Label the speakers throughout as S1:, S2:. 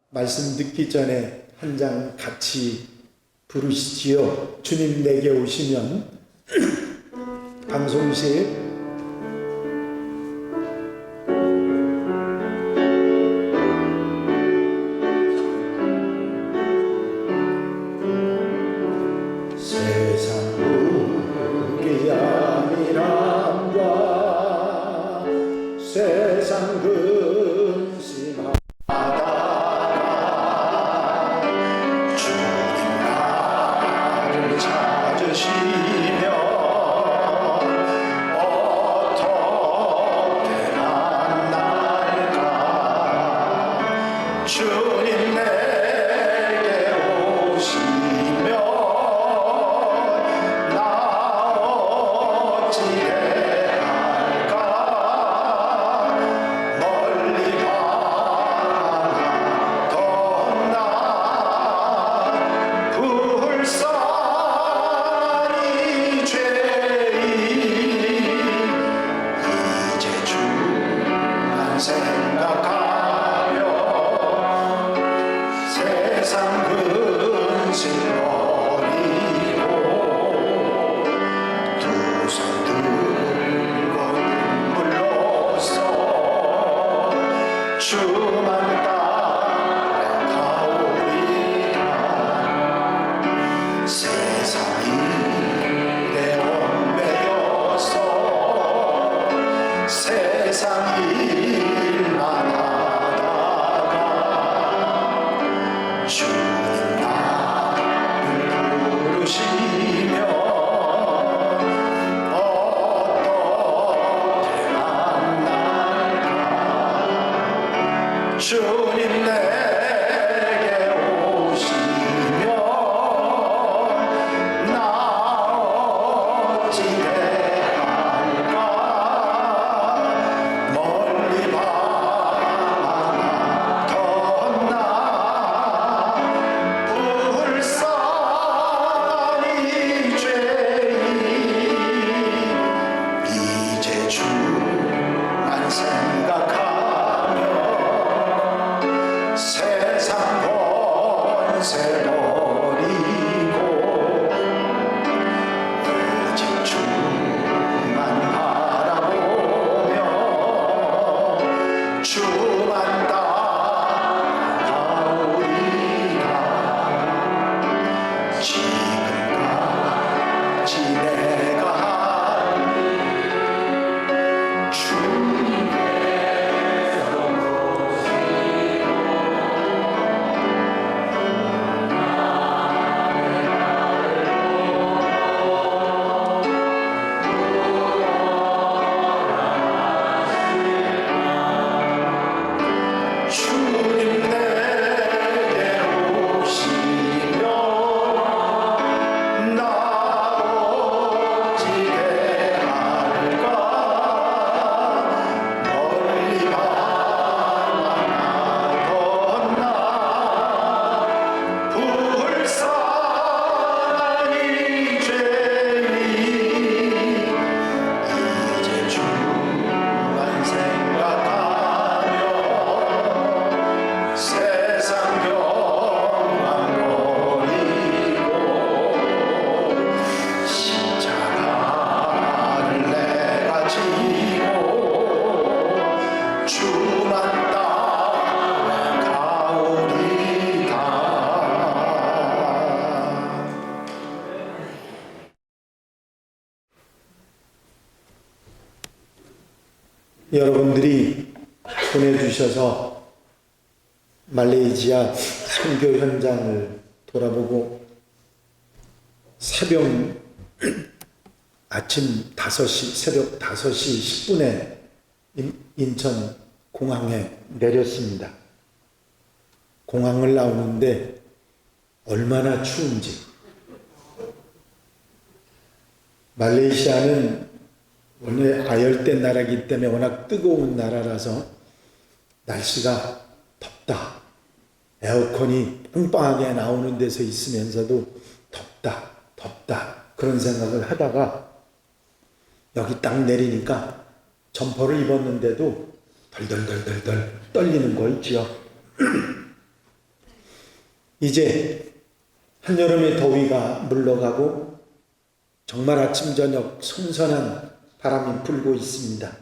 S1: 말씀 듣기 전에 한 장 같이 부르시지요. 주님 내게 오시면. 방송실 세상 무기한 이람과 세상 근심하다가 주님 나를 찾으시며 어떻게 만날까. 주님 내게 오시며 나 어찌해 할까. 멀리 바라던 나 불쌍히 죄인 이제 주만 생각하며 세상 근심 버리고 두 손 들고 눈물로써 주만 따라가오리라. 세상이 내 원배여서 세상 일만 하다가 주님 나를 부르시며 어떻게 만날까. 주님 내게 오시며 나 어찌해 할까. 멀리 바라던 나 불쌍히 죄인 이제 주만 생각하며 세상 권세 버리고 오직 주만 바라보며 주만 따라가오리라. 지금까지 내가 한 주님 내게 오시며 나 어찌해 할까. 멀리 바라던 나 불쌍히 죄인 이제 주만 생각하며 세상 경만 버리고 십자가를 내가 지고 주만 따라가오리다. 여러분들이 보내주셔서 말레이시아 선교 현장을 돌아보고 아침 5시, 새벽 5시 10분에 인천 공항에 내렸습니다. 공항을 나오는데 얼마나 추운지. 말레이시아는 원래 아열대 나라이기 때문에 워낙 뜨거운 나라라서 날씨가 덥다. 에어컨이 빵빵하게 나오는 데서 있으면서도 덥다. 그런 생각을 하다가 여기 딱 내리니까 점퍼를 입었는데도 덜덜덜덜 떨리는 거 있지요. 이제 한여름의 더위가 물러가고 정말 아침 저녁 선선한 바람이 불고 있습니다.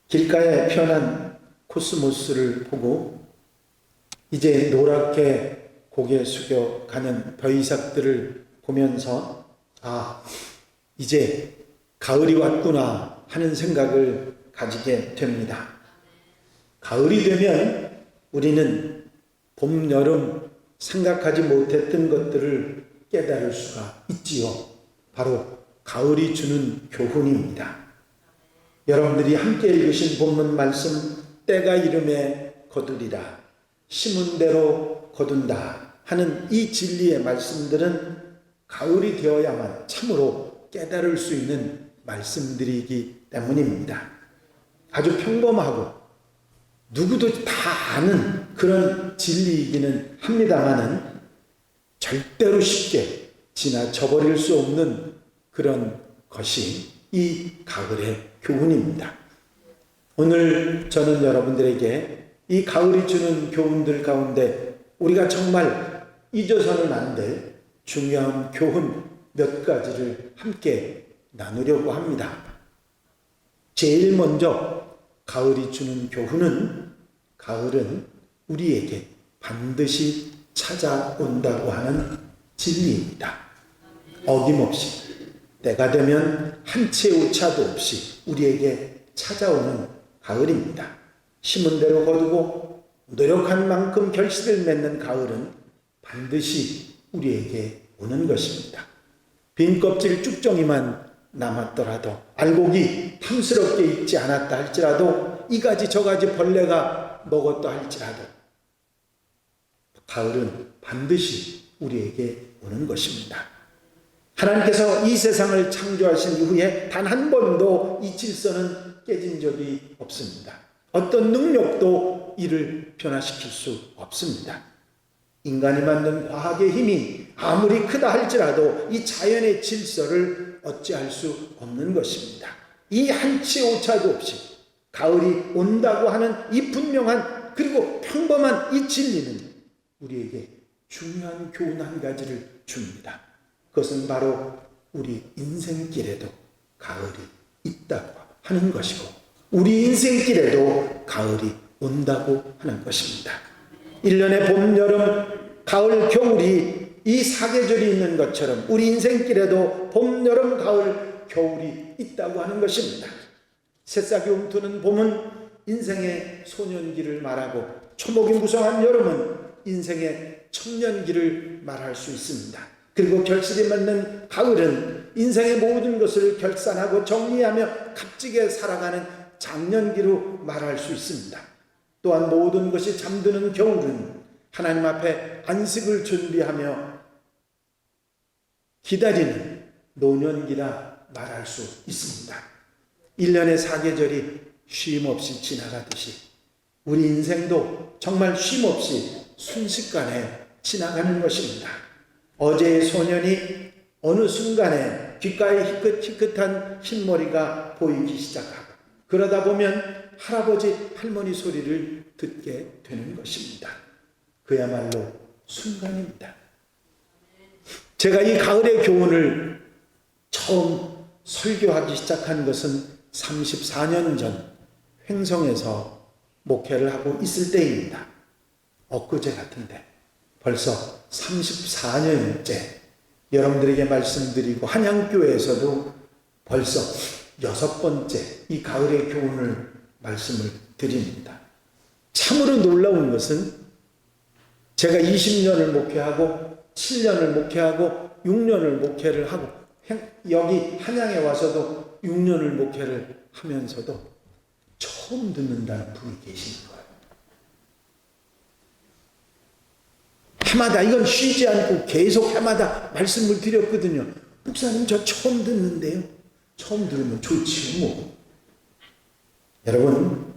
S1: 길가에 편한 코스모스를 보고 이제 노랗게 고개 숙여 가는 벼이삭들을 보면서 이제 가을이 왔구나 하는 생각을 가지게 됩니다. 가을이 되면 우리는 봄, 여름 생각하지 못했던 것들을 깨달을 수가 있지요. 바로 가을이 주는 교훈입니다. 여러분들이 함께 읽으신 본문 말씀, 때가 이름에 거두리라, 심은 대로 거둔다 하는 이 진리의 말씀들은 가을이 되어야만 참으로 깨달을 수 있는 말씀들이기 때문입니다. 아주 평범하고 누구도 다 아는 그런 진리이기는 합니다마는 절대로 쉽게 지나쳐버릴 수 없는 그런 것이 이 가을의 교훈입니다. 오늘 저는 여러분들에게 이 가을이 주는 교훈들 가운데 우리가 정말 잊어서는 안 될 중요한 교훈 몇 가지를 함께 나누려고 합니다. 제일 먼저 가을이 주는 교훈은, 가을은 우리에게 반드시 찾아온다고 하는 진리입니다. 어김없이 때가 되면 한 채 오차도 없이 우리에게 찾아오는 가을입니다. 심은 대로 거두고 노력한 만큼 결실을 맺는 가을은 반드시 우리에게 오는 것입니다. 빈 껍질 쭉정이만 남았더라도, 알곡이 탐스럽게 익지 않았다 할지라도, 이가지 저가지 벌레가 먹었다 할지라도 가을은 반드시 우리에게 오는 것입니다. 하나님께서 이 세상을 창조하신 이후에 단 한 번도 이 질서는 깨진 적이 없습니다. 어떤 능력도 이를 변화시킬 수 없습니다. 인간이 만든 과학의 힘이 아무리 크다 할지라도 이 자연의 질서를 어찌할 수 없는 것입니다. 이 한치 오차도 없이 가을이 온다고 하는 이 분명한 그리고 평범한 이 진리는 우리에게 중요한 교훈 한 가지를 줍니다. 그것은 바로 우리 인생길에도 가을이 있다고 하는 것이고, 우리 인생길에도 가을이 온다고 하는 것입니다. 1년의 봄, 여름, 가을, 겨울이 이 사계절이 있는 것처럼 우리 인생길에도 봄, 여름, 가을, 겨울이 있다고 하는 것입니다. 새싹이 움트는 봄은 인생의 소년기를 말하고, 초목이 무성한 여름은 인생의 청년기를 말할 수 있습니다. 그리고 결실이 맺는 가을은 인생의 모든 것을 결산하고 정리하며 값지게 살아가는 장년기로 말할 수 있습니다. 또한 모든 것이 잠드는 겨울은 하나님 앞에 안식을 준비하며 기다리는 노년기라 말할 수 있습니다. 1년의 사계절이 쉼없이 지나가듯이 우리 인생도 정말 쉼없이 순식간에 지나가는 것입니다. 어제의 소년이 어느 순간에 귓가에 희끗희끗한 흰머리가 보이기 시작하고, 그러다 보면 할아버지 할머니 소리를 듣게 되는 것입니다. 그야말로 순간입니다. 제가 이 가을의 교훈을 처음 설교하기 시작한 것은 34년 전 횡성에서 목회를 하고 있을 때입니다. 엊그제 같은데 벌써 34년째 여러분들에게 말씀드리고, 한양교회에서도 벌써 6번째 이 가을의 교훈을 말씀을 드립니다. 참으로 놀라운 것은 제가 20년을 목회하고 7년을 목회하고 6년을 목회를 하고 여기 한양에 와서도 6년을 목회를 하면서도 처음 듣는다는 분이 계시는 거예요. 해마다, 이건 쉬지 않고 계속 해마다 말씀을 드렸거든요. 목사님, 저 처음 듣는데요. 처음 들으면 좋지요, 뭐. 여러분,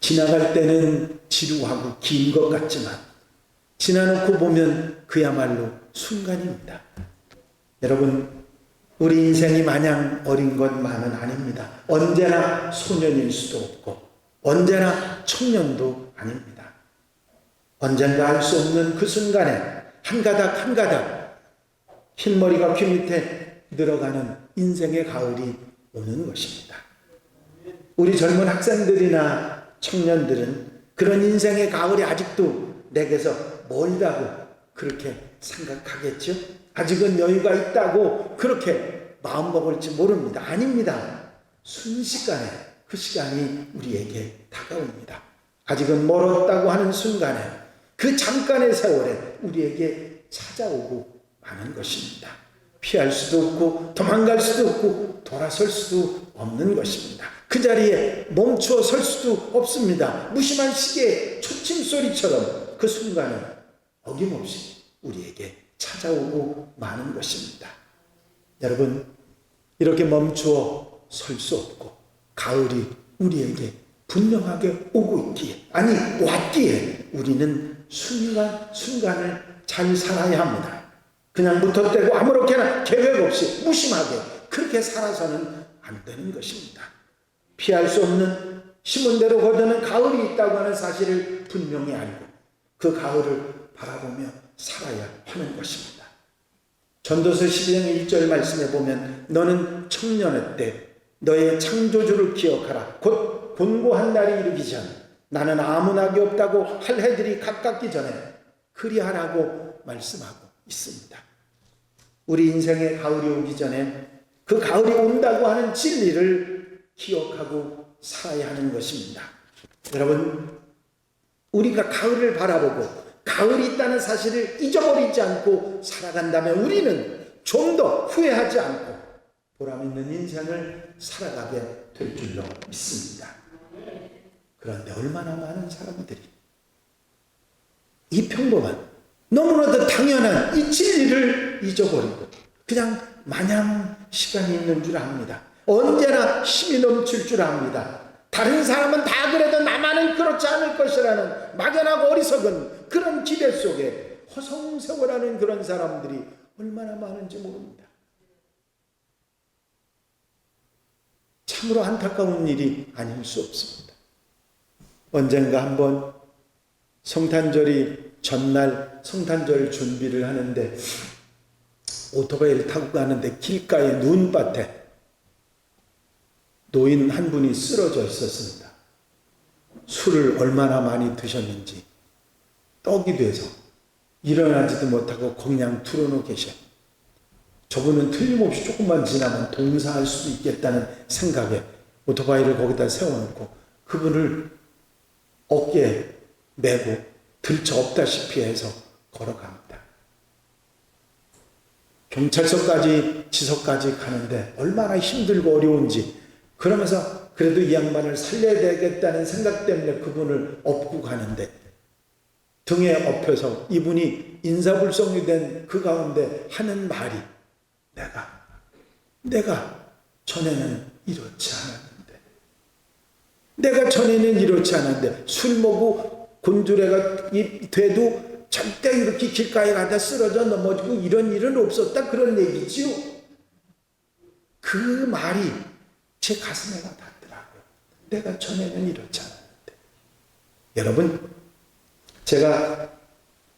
S1: 지나갈 때는 지루하고 긴 것 같지만 지나놓고 보면 그야말로 순간입니다. 여러분, 우리 인생이 마냥 어린 것만은 아닙니다. 언제나 소년일 수도 없고 언제나 청년도 아닙니다. 언젠가 알 수 없는 그 순간에 한 가닥 한 가닥 흰머리가 귀 밑에 늘어가는 인생의 가을이 오는 것입니다. 우리 젊은 학생들이나 청년들은 그런 인생의 가을이 아직도 내게서 멀다고 그렇게 생각하겠죠? 아직은 여유가 있다고 그렇게 마음먹을지 모릅니다. 아닙니다. 순식간에 그 시간이 우리에게 다가옵니다. 아직은 멀었다고 하는 순간에 그 잠깐의 세월에 우리에게 찾아오고 마는 것입니다. 피할 수도 없고 도망갈 수도 없고 돌아설 수도 없는 것입니다. 그 자리에 멈추어 설 수도 없습니다. 무심한 시계의 초침 소리처럼 그 순간은 어김없이 우리에게 찾아오고 마는 것입니다. 여러분, 이렇게 멈추어 설 수 없고 가을이 우리에게 분명하게 오고 있기에, 아니 왔기에 우리는 순간순간을 잘 살아야 합니다. 그냥 무턱대고 아무렇게나 계획 없이 무심하게 그렇게 살아서는 안 되는 것입니다. 피할 수 없는 심은 대로 거두는 가을이 있다고 하는 사실을 분명히 알고 그 가을을 바라보며 살아야 하는 것입니다. 전도서 12장 1절 말씀에 보면 너는 청년의 때 너의 창조주를 기억하라. 곧 본고한 날이 이르기 전 나는 아무 낙이 없다고 할 해들이 가깝기 전에 그리하라고 말씀하고 있습니다. 우리 인생의 가을이 오기 전에 그 가을이 온다고 하는 진리를 기억하고 살아야 하는 것입니다. 여러분, 우리가 가을을 바라보고 가을이 있다는 사실을 잊어버리지 않고 살아간다면 우리는 좀 더 후회하지 않고 보람 있는 인생을 살아가게 될 줄로 믿습니다. 그런데 얼마나 많은 사람들이 이 평범한 너무나도 당연한 이 진리를 잊어버리고 그냥 마냥 시간이 있는 줄 압니다. 언제나 힘이 넘칠 줄 압니다. 다른 사람은 다 그래도 나만은 그렇지 않을 것이라는 막연하고 어리석은 그런 기대 속에 허송세월하는 그런 사람들이 얼마나 많은지 모릅니다. 참으로 안타까운 일이 아닐 수 없습니다. 언젠가 한번 성탄절이 전날 성탄절 준비를 하는데 오토바이를 타고 가는데 길가에 눈밭에 노인 한 분이 쓰러져 있었습니다. 술을 얼마나 많이 드셨는지 떡이 돼서 일어나지도 못하고 그냥 틀어놓고 계셔. 저분은 틀림없이 조금만 지나면 동사할 수도 있겠다는 생각에 오토바이를 거기다 세워놓고 그분을 어깨에 메고 들쳐 업다시피 해서 걸어갑니다. 경찰서까지 지서까지 가는데 얼마나 힘들고 어려운지, 그러면서 그래도 이 양반을 살려야 되겠다는 생각 때문에 그분을 업고 가는데 등에 업혀서 이분이 인사불성이 된 그 가운데 하는 말이 내가 전에는 이렇지 않았는데, 내가 전에는 이렇지 않았는데 술 먹고 곤주레가 돼도 절대 이렇게 길가에 가다 쓰러져 넘어지고 이런 일은 없었다, 그런 얘기지요. 그 말이 제 가슴에 닿더라고요. 내가 전에는 이렇지 않았는데. 여러분, 제가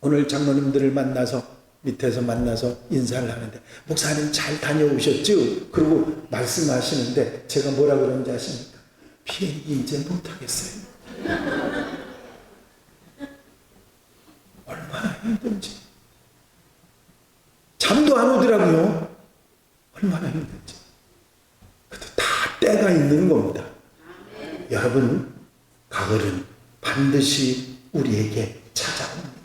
S1: 오늘 장로님들을 만나서 밑에서 만나서 인사를 하는데 목사님 잘 다녀오셨죠? 그리고 말씀하시는데 제가 뭐라 그런지 아십니까? 비행기 이제 못하겠어요. 얼마나 힘든지. 잠도 안 오더라고요. 얼마나 힘든지. 그래도 다 때가 있는 겁니다. 여러분, 가을은 반드시 우리에게 찾아옵니다.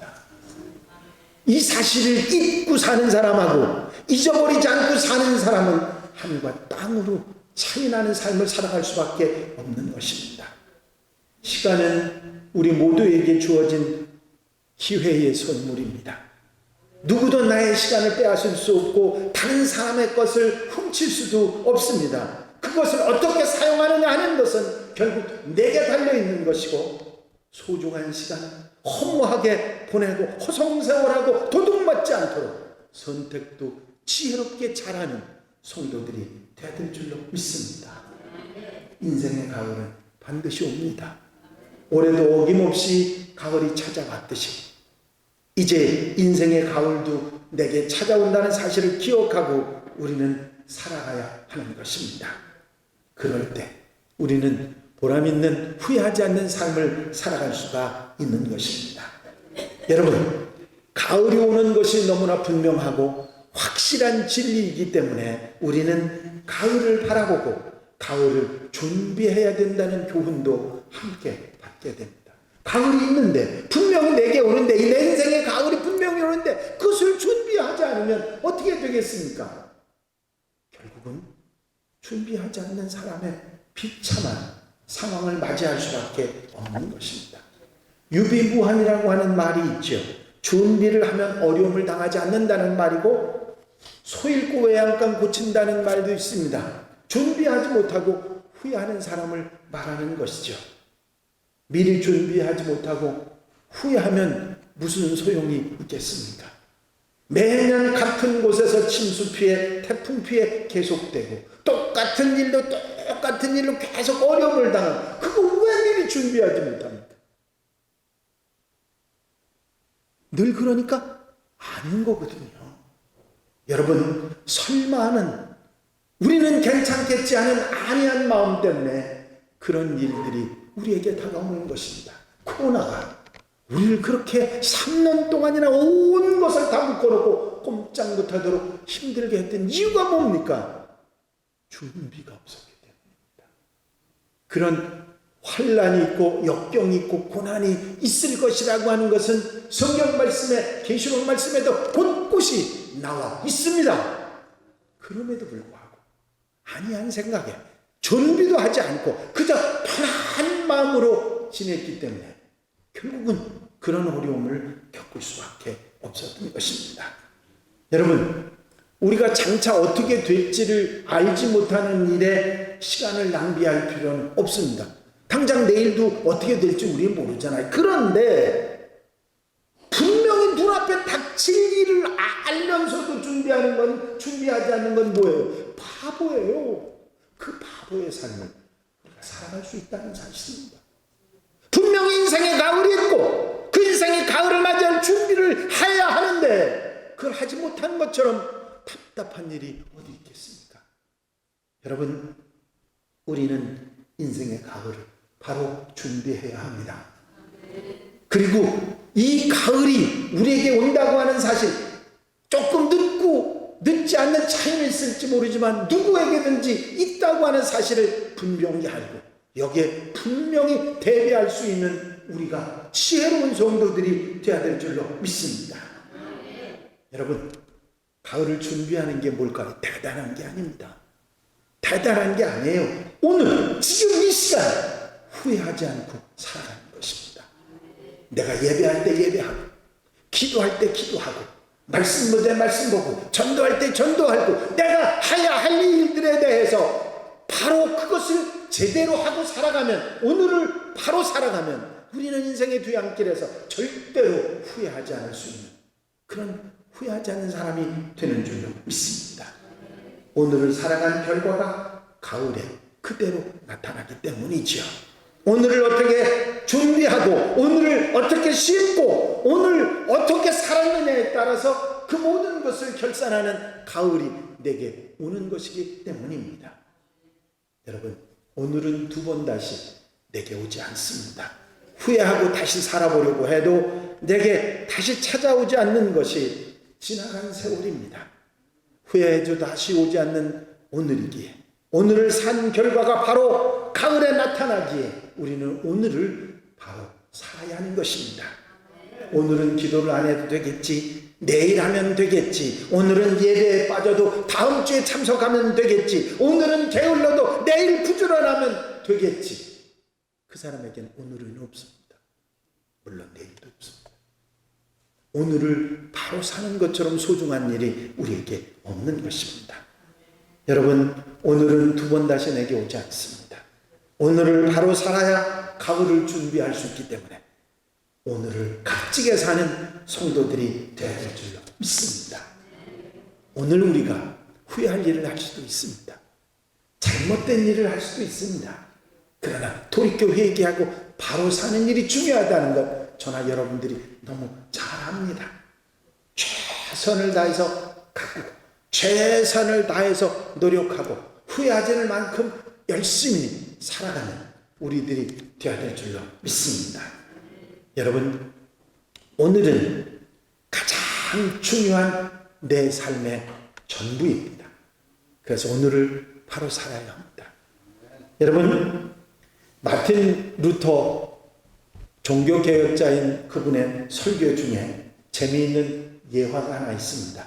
S1: 이 사실을 잊고 사는 사람하고 잊어버리지 않고 사는 사람은 하늘과 땅으로 차이나는 삶을 살아갈 수밖에 없는 것입니다. 시간은 우리 모두에게 주어진 기회의 선물입니다. 누구도 나의 시간을 빼앗을 수 없고 다른 사람의 것을 훔칠 수도 없습니다. 그것을 어떻게 사용하느냐 하는 것은 결국 내게 달려있는 것이고, 소중한 시간을 허무하게 보내고 허송세월하고 도둑맞지 않도록 선택도 지혜롭게 잘하는 성도들이 되어야 될 줄로 믿습니다. 인생의 가을은 반드시 옵니다. 올해도 어김없이 가을이 찾아왔듯이 이제 인생의 가을도 내게 찾아온다는 사실을 기억하고 우리는 살아가야 하는 것입니다. 그럴 때 우리는 보람있는 후회하지 않는 삶을 살아갈 수가 있는 것입니다. 여러분, 가을이 오는 것이 너무나 분명하고 확실한 진리이기 때문에 우리는 가을을 바라보고 가을을 준비해야 된다는 교훈도 함께 받게 됩니다. 가을이 있는데, 분명히 내게 오는데, 내 인생에 가을이 분명히 오는데 그것을 준비하지 않으면 어떻게 되겠습니까? 결국은 준비하지 않는 사람의 비참한 상황을 맞이할 수밖에 없는 것입니다. 유비무환이라고 하는 말이 있죠. 준비를 하면 어려움을 당하지 않는다는 말이고, 소 잃고 외양간 고친다는 말도 있습니다. 준비하지 못하고 후회하는 사람을 말하는 것이죠. 미리 준비하지 못하고 후회하면 무슨 소용이 있겠습니까? 매년 같은 곳에서 침수 피해, 태풍 피해 계속되고 똑같은 일로 계속 어려움을 당하고, 그거 왜 미리 준비하지 못합니까? 늘 그러니까 아닌 거거든요. 여러분, 설마 하는, 우리는 괜찮겠지 하는 안이한 마음 때문에 그런 일들이 우리에게 다가오는 것입니다. 코로나가 우리를 그렇게 3년 동안이나 온 것을 다 묶어놓고 꼼짝 못하도록 힘들게 했던 이유가 뭡니까? 준비가 없었기 때문입니다. 그런 환란이 있고 역경이 있고 고난이 있을 것이라고 하는 것은 성경 말씀에, 계시록 말씀에도 곳곳이 나와 있습니다. 그럼에도 불구하고 아니한 생각에 준비도 하지 않고 그저 편한 마음으로 지냈기 때문에 결국은 그런 어려움을 겪을 수밖에 없었던 것입니다. 여러분, 우리가 장차 어떻게 될지를 알지 못하는 일에 시간을 낭비할 필요는 없습니다. 당장 내일도 어떻게 될지 우리는 모르잖아요. 그런데 분명히 눈앞에 닥칠 일을 알면서도 준비하지 않는 건 뭐예요? 바보예요. 그 바보의 삶을 우리가 살아갈 수 있다는 사실입니다. 분명히 인생의 가을이 있고 그 인생의 가을을 맞이할 준비를 해야 하는데 그걸 하지 못한 것처럼 답답한 일이 어디 있겠습니까? 여러분, 우리는 인생의 가을을 바로 준비해야 합니다. 그리고 이 가을이 우리에게 온다고 하는 사실, 조금 늦지 않는 차이는 있을지 모르지만 누구에게든지 있다고 하는 사실을 분명히 알고 여기에 분명히 대비할 수 있는 우리가 지혜로운 성도들이 되어야 될 줄로 믿습니다. 여러분, 가을을 준비하는 게 뭘까요? 대단한 게 아닙니다. 대단한 게 아니에요. 오늘 지금 이 시간 후회하지 않고 살아가는 것입니다. 내가 예배할 때 예배하고, 기도할 때 기도하고, 말씀 볼 때 말씀 보고, 전도할 때 전도하고, 내가 해야 할 일들에 대해서 바로 그것을 제대로 하고 살아가면, 오늘을 바로 살아가면 우리는 인생의 뒤안길에서 절대로 후회하지 않을 수 있는 그런 후회하지 않는 사람이 되는 줄로 믿습니다. 오늘을 살아간 결과가 가을에 그대로 나타나기 때문이지요. 오늘을 어떻게 준비하고 오늘을 어떻게 심고 오늘 어떻게 살았느냐에 따라서 그 모든 것을 결산하는 가을이 내게 오는 것이기 때문입니다. 여러분, 오늘은 두 번 다시 내게 오지 않습니다. 후회하고 다시 살아보려고 해도 내게 다시 찾아오지 않는 것이 지나간 세월입니다. 후회해도 다시 오지 않는 오늘이기에, 오늘을 산 결과가 바로 가을에 나타나기에 우리는 오늘을 바로 살아야 하는 것입니다. 오늘은 기도를 안 해도 되겠지, 내일 하면 되겠지, 오늘은 예배에 빠져도 다음 주에 참석하면 되겠지, 오늘은 게을러도 내일 부지런하면 되겠지. 그 사람에게는 오늘은 없습니다. 물론 내일도 없습니다. 오늘을 바로 사는 것처럼 소중한 일이 우리에게 없는 것입니다. 여러분, 오늘은 두 번 다시 내게 오지 않습니다. 오늘을 바로 살아야 가을을 준비할 수 있기 때문에 오늘을 값지게 사는 성도들이 되어야 될 줄로 믿습니다. 오늘 우리가 후회할 일을 할 수도 있습니다. 잘못된 일을 할 수도 있습니다. 그러나 돌이켜 회개하고 바로 사는 일이 중요하다는 것 저나 여러분들이 너무 잘 압니다. 최선을 다해서 가꾸고 최선을 다해서 노력하고 후회하지 않을 만큼 열심히 살아가는 우리들이 되어야 될 줄로 믿습니다. 여러분, 오늘은 가장 중요한 내 삶의 전부입니다. 그래서 오늘을 바로 살아야 합니다. 여러분, 마틴 루터 종교개혁자인 그분의 설교 중에 재미있는 예화가 하나 있습니다.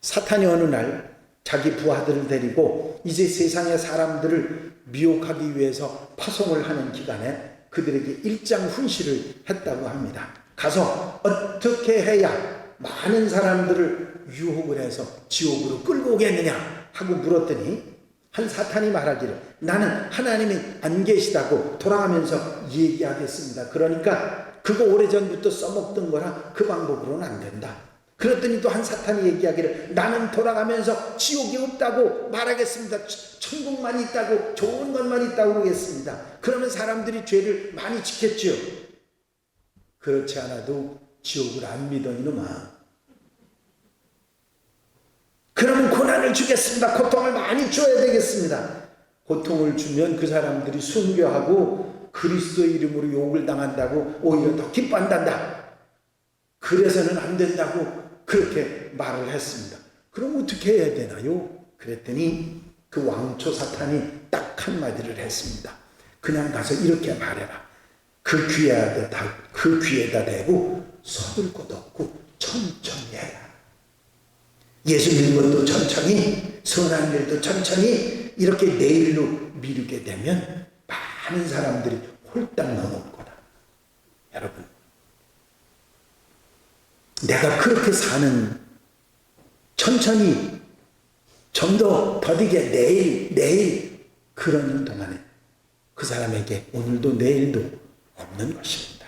S1: 사탄이 어느 날 자기 부하들을 데리고 이제 세상의 사람들을 미혹하기 위해서 파송을 하는 기간에 그들에게 일장 훈시를 했다고 합니다. 가서 어떻게 해야 많은 사람들을 유혹을 해서 지옥으로 끌고 오겠느냐 하고 물었더니 한 사탄이 말하기를 나는 하나님이 안 계시다고 돌아가면서 얘기하겠습니다. 그러니까 그거 오래전부터 써먹던 거라 그 방법으로는 안 된다. 그랬더니 또 한 사탄이 얘기하기를 나는 돌아가면서 지옥이 없다고 말하겠습니다. 천국만 있다고 좋은 것만 있다고 그러겠습니다. 그러면 사람들이 죄를 많이 지켰죠. 그렇지 않아도 지옥을 안 믿어 이놈아. 그러면 고난을 주겠습니다. 고통을 많이 줘야 되겠습니다. 고통을 주면 그 사람들이 순교하고 그리스도의 이름으로 욕을 당한다고 오히려 더 기뻐한단다. 그래서는 안 된다고 그렇게 말을 했습니다. 그럼 어떻게 해야 되나요? 그랬더니 그 왕초 사탄이 딱 한마디를 했습니다. 그냥 가서 이렇게 말해라. 그 귀에다 대고 서둘 것 없고 천천히 해라. 예수 믿는 것도 천천히, 선한 일도 천천히 이렇게 내일로 미루게 되면 많은 사람들이 홀딱 넘어올 거다. 여러분, 내가 그렇게 사는 천천히 좀 더 더디게 내일 그러는 동안에 그 사람에게 오늘도 내일도 없는 것입니다.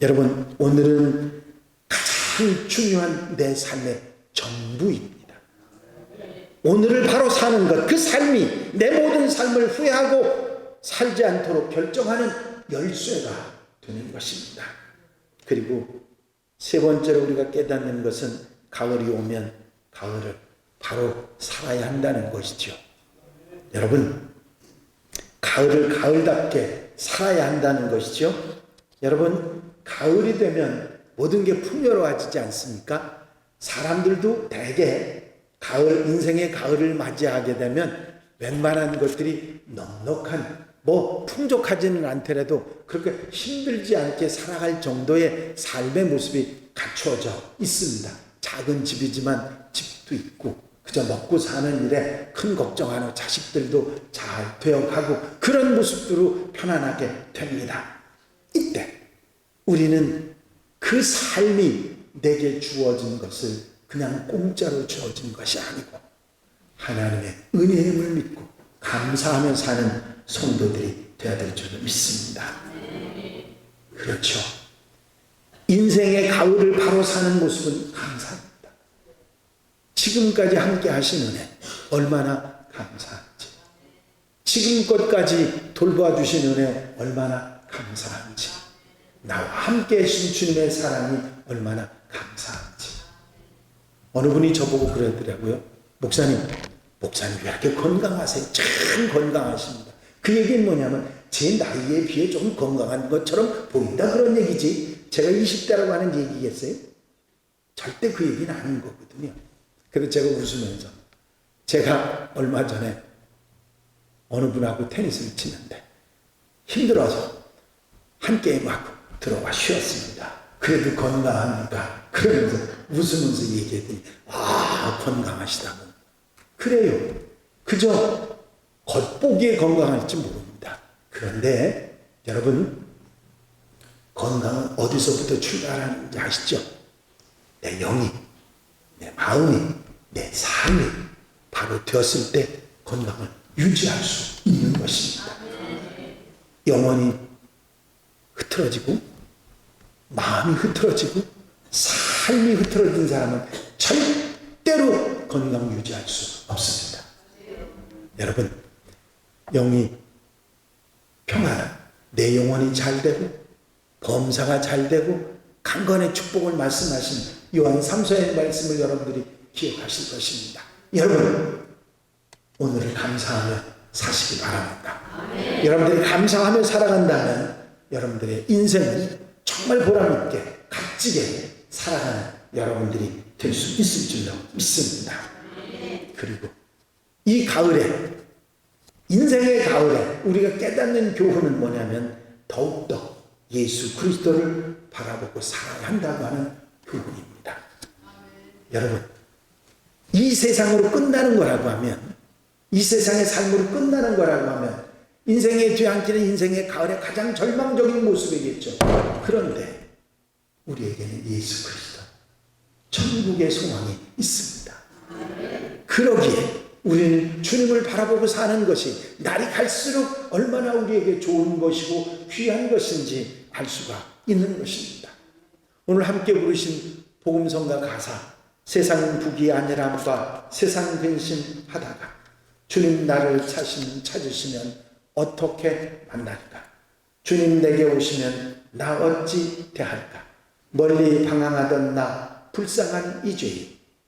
S1: 여러분, 오늘은 가장 중요한 내 삶의 전부입니다. 오늘을 바로 사는 것, 그 삶이 내 모든 삶을 후회하고 살지 않도록 결정하는 열쇠가 되는 것입니다. 그리고 세 번째로 우리가 깨닫는 것은 가을이 오면 가을을 바로 살아야 한다는 것이죠. 여러분, 가을을 가을답게 살아야 한다는 것이죠. 여러분, 가을이 되면 모든 게 풍요로워지지 않습니까? 사람들도 대개 가을, 인생의 가을을 맞이하게 되면 웬만한 것들이 넉넉한, 풍족하지는 않더라도 그렇게 힘들지 않게 살아갈 정도의 삶의 모습이 갖추어져 있습니다. 작은 집이지만 집도 있고 그저 먹고 사는 일에 큰 걱정 안 하고 자식들도 잘 되어가고 그런 모습으로 편안하게 됩니다. 이때 우리는 그 삶이 내게 주어진 것을 그냥 공짜로 주어진 것이 아니고 하나님의 은혜임을 믿고 감사하며 사는 성도들이 되어야 될 줄 믿습니다. 그렇죠. 인생의 가을을 바로 사는 모습은 감사합니다. 지금까지 함께 하신 은혜 얼마나 감사한지, 지금껏까지 돌보아 주신 은혜 얼마나 감사한지, 나와 함께 하신 주님의 사랑이 얼마나 감사한지. 어느 분이 저보고 그러더라고요. 목사님 왜 이렇게 건강하세요? 참 건강하십니다. 그 얘기는 뭐냐면 제 나이에 비해 조금 건강한 것처럼 보인다 그런 얘기지, 제가 20대라고 하는 얘기겠어요? 절대 그 얘기는 아닌 거거든요. 그래서 제가 웃으면서, 제가 얼마 전에 어느 분하고 테니스를 치는데 힘들어서 한 게임하고 들어와 쉬었습니다. 그래도 건강합니까? 그러면서 웃으면서 얘기했더니 건강하시다고. 그래요. 그저 겉보기에 건강할지 모릅니다. 그런데 여러분, 건강은 어디서부터 출발하는지 아시죠? 내 영이, 내 마음이, 내 삶이 바로 되었을 때 건강을 유지할 수 있는 것입니다. 영혼이 흐트러지고 마음이 흐트러지고 삶이 흐트러진 사람은 절대로 건강 유지할 수 없습니다. 여러분, 영이 평안은 내 영혼이 잘 되고 범사가 잘 되고 강건의 축복을 말씀하신 요한 3서의 말씀을 여러분들이 기억하실 것입니다. 여러분, 오늘을 감사하며 사시기 바랍니다. 여러분들이 감사하며 살아간다면 여러분들의 인생은 정말 보람있게 값지게 살아가는 여러분들이 될 수 있을 줄로 믿습니다. 그리고 이 가을에, 인생의 가을에 우리가 깨닫는 교훈은 뭐냐면 더욱더 예수 그리스도를 바라보고 살아야 한다고 하는 교훈입니다. 여러분, 이 세상으로 끝나는 거라고 하면, 이 세상의 삶으로 끝나는 거라고 하면 인생의 뒤안길은 인생의 가을의 가장 절망적인 모습이겠죠. 그런데 우리에게는 예수 그리스도, 천국의 소망이 있습니다. 그러기에 우리는 주님을 바라보고 사는 것이 날이 갈수록 얼마나 우리에게 좋은 것이고 귀한 것인지 알 수가 있는 것입니다. 오늘 함께 부르신 복음성가 가사, 세상 부귀 아니람과 세상 근심하다가 주님 나를 찾으시면 어떻게 만날까? 주님 내게 오시면 나 어찌 대할까? 멀리 방황하던 나 불쌍한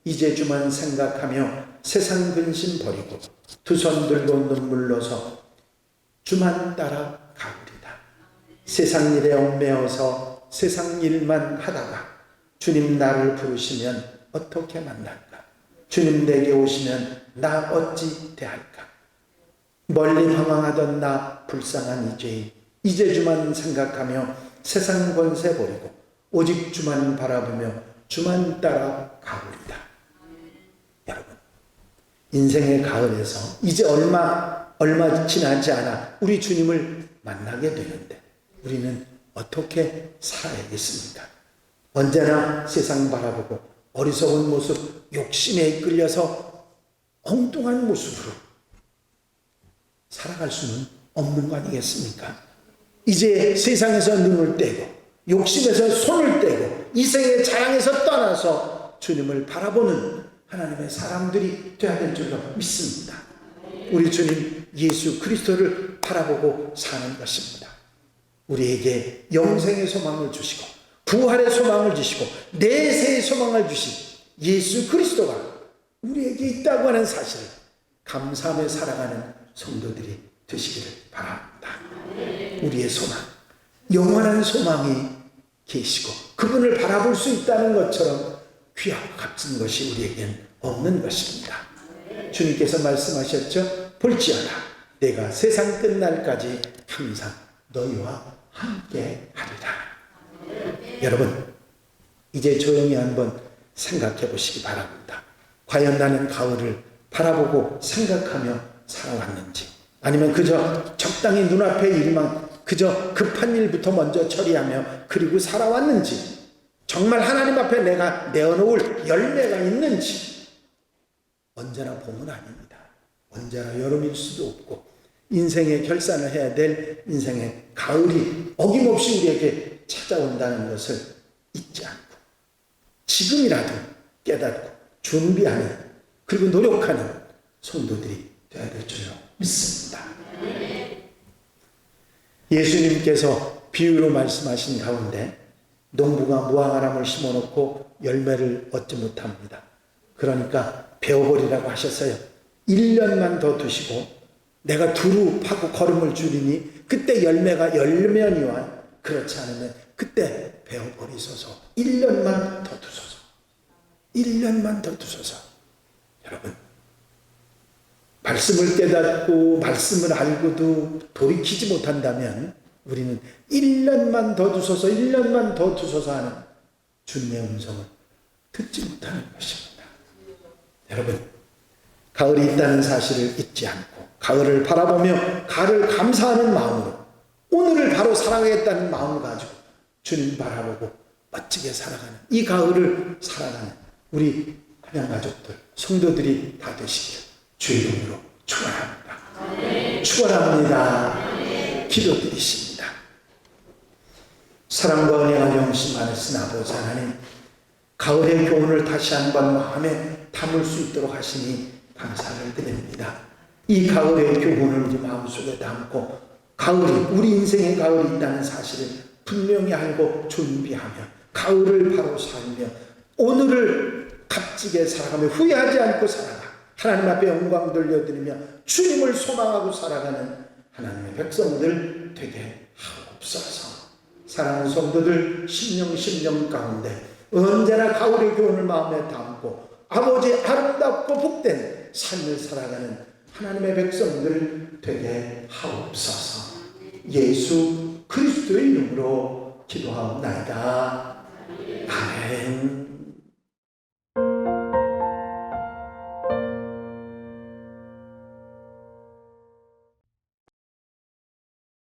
S1: 이제 주만 생각하며 세상 근심 버리고 두 손 들고 눈물로서 주만 따라 가오리다. 세상 일에 얽매여서 세상 일만 하다가 주님 나를 부르시면 어떻게 만날까? 주님 내게 오시면 나 어찌 대할까? 멀리 방황하던 나 불쌍한 이제 주만 생각하며 세상 권세 버리고 오직 주만 바라보며 주만 따라 가오리다. 여러분, 인생의 가을에서 이제 얼마 지나지 않아 우리 주님을 만나게 되는데 우리는 어떻게 살아야겠습니까? 언제나 세상 바라보고 어리석은 모습, 욕심에 이끌려서 엉뚱한 모습으로 살아갈 수는 없는 거 아니겠습니까? 이제 세상에서 눈을 떼고 욕심에서 손을 떼고 이생의 자랑에서 떠나서 주님을 바라보는 하나님의 사람들이 되어야 될 줄로 믿습니다. 우리 주님 예수 그리스도를 바라보고 사는 것입니다. 우리에게 영생의 소망을 주시고 부활의 소망을 주시고 내세의 소망을 주신 예수 그리스도가 우리에게 있다고 하는 사실을 감사하며 살아가는 성도들이 되시기를 바랍니다. 우리의 소망, 영원한 소망이 계시고 그분을 바라볼 수 있다는 것처럼 귀하고 값진 것이 우리에겐 없는 것입니다. 주님께서 말씀하셨죠. 볼지어다 내가 세상 끝날까지 항상 너희와 함께 하리라. 여러분, 이제 조용히 한번 생각해 보시기 바랍니다. 과연 나는 가을을 바라보고 생각하며 살아왔는지, 아니면 그저 적당히 눈앞의 일만, 그저 급한 일부터 먼저 처리하며 그리고 살아왔는지, 정말 하나님 앞에 내가 내어놓을 열매가 있는지. 언제나 봄은 아닙니다. 언제나 여름일 수도 없고 인생의 결산을 해야 될 인생의 가을이 어김없이 우리에게 찾아온다는 것을 잊지 않고 지금이라도 깨닫고 준비하는, 그리고 노력하는 성도들이 되어야 될 줄로 믿습니다. 예수님께서 비유로 말씀하신 가운데 농부가 무화과나무를 심어놓고 열매를 얻지 못합니다. 그러니까 베어버리라고 하셨어요. 1년만 더 두시고 내가 두루 파고 거름을 줄이니 그때 열매가 열면이와 그렇지 않으면 그때 베어버리소서. 1년만 더 두소서. 1년만 더 두소서. 여러분, 말씀을 깨닫고 말씀을 알고도 돌이키지 못한다면 우리는 1년만 더 두소서, 1년만 더 두소서 하는 주님의 음성을 듣지 못하는 것입니다. 여러분, 가을이 있다는 사실을 잊지 않고 가을을 바라보며 가을을 감사하는 마음으로 오늘을 바로 살아가겠다는 마음을 가지고 주님 바라보고 멋지게 살아가는 이 가을을 살아가는 우리 한양 가족들, 성도들이 다 되시기를 주의 이름으로 축원합니다. 축원합니다. 기도드리십니다. 사랑과 은혜가 영심 많으신 아버지 하나님, 가을의 교훈을 다시 한번 마음에 담을 수 있도록 하시니 감사를 드립니다. 이 가을의 교훈을 우리 마음속에 담고 가을이, 우리 인생에 가을이 있다는 사실을 분명히 알고 준비하며 가을을 바로 살며 오늘을 값지게 살아가며 후회하지 않고 살아가 하나님 앞에 영광 돌려드리며 주님을 소망하고 살아가는 하나님의 백성들 되게 하옵소서. 사랑하는 성도들, 심령 가운데 언제나 가을의 교훈을 마음에 담고 아버지의 아름답고 복된 삶을 살아가는 하나님의 백성들 되게 하옵소서. 예수 그리스도의 이름으로 기도하옵나이다. 아멘.